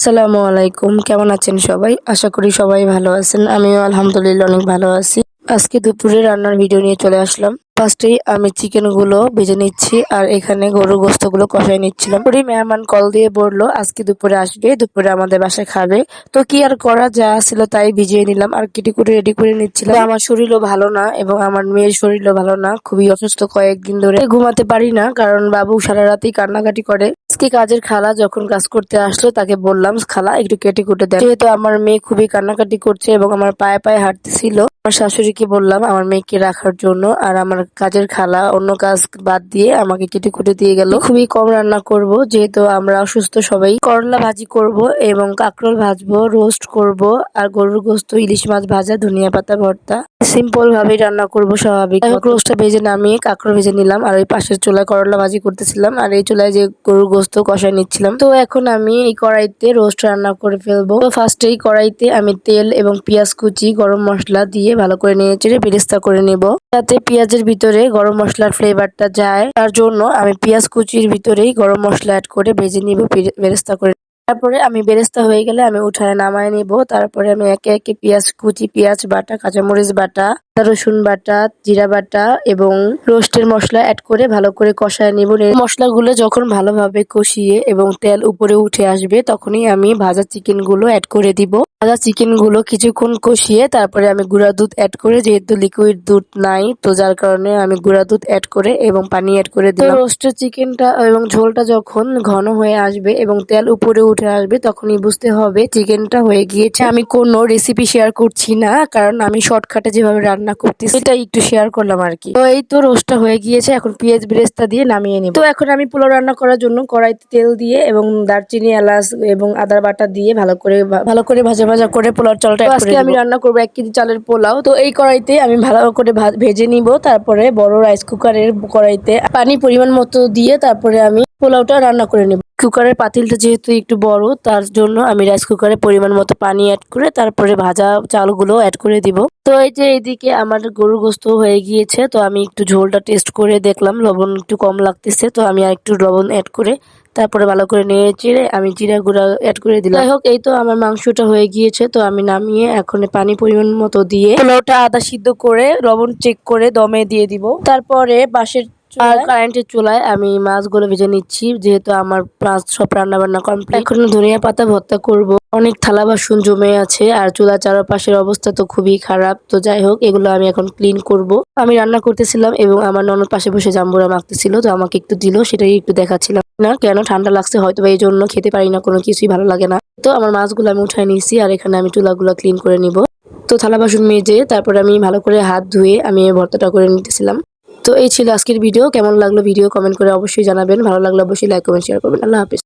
আসসালামু আলাইকুম, কেমন আছেন সবাই? আশা করি সবাই ভালো আছেন। আমিও আলহামদুলিল্লাহ অনেক ভালো আছি। আজকে দুপুরে রান্নার ভিডিও নিয়ে চলে আসলাম। ফার্স্টেই আমি চিকেন গুলো ভেজে নিচ্ছি আর এখানে গরুর গোস্ত গুলো কষাই নিচ্ছিলাম। পরে মেহমান কল দিয়ে বললো আজকে দুপুরে আসবে, দুপুরে আমাদের বাসায় খাবে। তো কি আর করা, যা ছিল তাই ভিজিয়ে নিলাম আর কেটে কুটে রেডি করে নিচ্ছিলাম। তো আমার শরীরও ভালো না এবং আমার মেয়ের শরীরও ভালো না, খুবই অসুস্থ, কয়েকদিন ধরে ঘুমাতে পারি না কারণ বাবু সারা রাতেই কান্নাকাটি করে। আজকে কাজের খালা যখন কাজ করতে আসলো তাকে বললাম, খালা একটু কেটে কুটে দেন, যেহেতু আমার মেয়ে খুবই কান্নাকাটি করছে এবং আমার পায়ে পায়ে হাঁটতেছিল। আমার শাশুড়িকে বললাম আমার মেয়েকে রাখার জন্য, আর আমার কাজের খালা অন্য কাজ বাদ দিয়ে আমাকে কেটে কুটে দিয়ে গেল। খুবই কম রান্না করব যেহেতু আমরা অসুস্থ সবাই। করলা ভাজি করব এবং কাঁকরোল ভাজবো, রোস্ট করব আর গরুর গোস্ত, ইলিশ মাছ ভাজা, ধনিয়া পাতা ভর্তা। সিম্পল ভাবে রান্না করব স্বাভাবিক। রোস্টটা ভেজে নামিয়ে কাঁকরোল ভেজে নিলাম আর ওই পাশের চুলায় করলা ভাজি করতেছিলাম আর এই চুলায় যে গরুর গোস্ত কষাই নিচ্ছিলাম। তো এখন আমি এই কড়াইতে রোস্ট রান্না করে ফেলবো। তো ফার্স্টে এই কড়াইতে আমি তেল এবং পেঁয়াজ কুচি, গরম মশলা দিয়ে ভালো করে নেড়েচেড়ে বেরেস্তা করে নেব, যাতে পেঁয়াজের ভিতরে গরম মশলার ফ্লেভারটা যায়। তার জন্য আমি পেঁয়াজ কুচির ভিতরেই গরম মশলা অ্যাড করে ভেজে নিব, বেরেস্তা করে। তারপরে আমি বেরেস্তা হয়ে গেলে আমি উঠায় নামায় নিব। তারপরে আমি একে একে পেঁয়াজ কুচি, পেঁয়াজ বাটা, কাঁচামরিচ বাটা, রসুন বাটা, জিরা বাটা এবং রোস্টের মশলা অ্যাড করে ভালো করে কষায় নিব। মশলাগুলো যখন ভালোভাবে কষিয়ে এবং তেল উপরে উঠে আসবে তখনই আমি ভাজা চিকেন গুলো অ্যাড করে দিব। ভাজা চিকেন গুলো কিছুক্ষণ কষিয়ে তারপরে আমি গুঁড়া দুধ অ্যাড করে, যেহেতু লিকুইড দুধ নাই তো যার কারণে আমি গুঁড়া দুধ অ্যাড করে এবং পানি অ্যাড করে দিলাম। রোস্টের চিকেনটা এবং ঝোলটা যখন ঘন হয়ে আসবে এবং তেল উপরে উঠে আসবে তখনই বুঝতে হবে চিকেনটা হয়ে গিয়েছে। আমি কোনো রেসিপি শেয়ার করছি না কারণ আমি শর্টকাটে যেভাবে রান্না করতেছি এটা একটু শেয়ার করলাম আর কি। তো এই তো রোস্টটা হয়ে গিয়েছে, এখন পেঁয়াজ বেরেস্তা দিয়ে নামিয়ে নিব। তো এখন আমি পোলাও রান্না করার জন্য কড়াইতে তেল দিয়ে এবং দারচিনি, এলাচ এবং আদা বাটা দিয়ে ভালো করে ভাজা ভাজা করে পোলাও চালটা অ্যাড করে দিব। আজকে আমি রান্না করব 1 কেজি চালের পোলাও। তো এই কড়াইতে আমি ভালো করে ভেজে নিব। তারপরে বড় রাইস কুকারের কড়াইতে পানি পরিমাণ মতো দিয়ে তারপরে আমি পোলাওটা রান্না করে নেব। কুকারের পাতিলটা যেহেতু একটু বড় তার জন্য আমি রাইস কুকারে পরিমাণ মতো পানি অ্যাড করে তারপরে ভাজা চালগুলো অ্যাড করে দিব। তো এই যে এইদিকে আমার গরুর গোস্ত হয়ে গিয়েছে, তো আমি একটু ঝোলটা টেস্ট করে দেখলাম লবণ একটু কম লাগতেছে, তো আমি আর একটু লবণ অ্যাড করে তারপরে ভালো করে নেড়ে চেড়ে আমি জিরা গুঁড়া অ্যাড করে দিলাম। যাই হোক, এই তো আমার মাংসটা হয়ে গিয়েছে, তো আমি নামিয়ে এখন পানি পরিমাণ মতো দিয়ে পোলাওটা আধা সিদ্ধ করে লবণ চেক করে দমে দিয়ে দিব। তারপরে পাশের আর কারেন্টের চুলায় আমি মাছগুলো ভেজে নিচ্ছি, যেহেতু আমার মাছ সব রান্না বান্না কমপ্লিট। এখন ধনিয়া পাতা ভর্তা করব। অনেক থালা বাসন জমে আছে আর চুলা চারপাশের অবস্থা তো খুবই খারাপ। তো যাই হোক, এগুলো আমি এখন ক্লিন করব। আমি রান্না করতেছিলাম এবং আমার ননদ পাশে বসে জাম্বুরা মাখতেছিল, তো আমাকে একটু দিল, সেটাই একটু দেখাচ্ছিলাম। না কেন ঠান্ডা লাগছে হয়তো এই জন্য খেতে পারি না, কোনো কিছুই ভালো লাগে না। তো আমার মাছগুলো আমি উঠাই নিয়েছি আর এখানে আমি চুলাগুলো ক্লিন করে নিব। তো থালা বাসন মেজে তারপরে আমি ভালো করে হাত ধুয়ে আমি ভর্তাটা করে নিতেছিলাম। তো এই ছিল আজকের ভিডিও। কেমন লাগলো ভিডিও কমেন্ট করে অবশ্যই জানাবেন। ভালো লাগলে অবশ্যই লাইক কমেন্ট শেয়ার করবেন। আল্লাহ হাফেজ।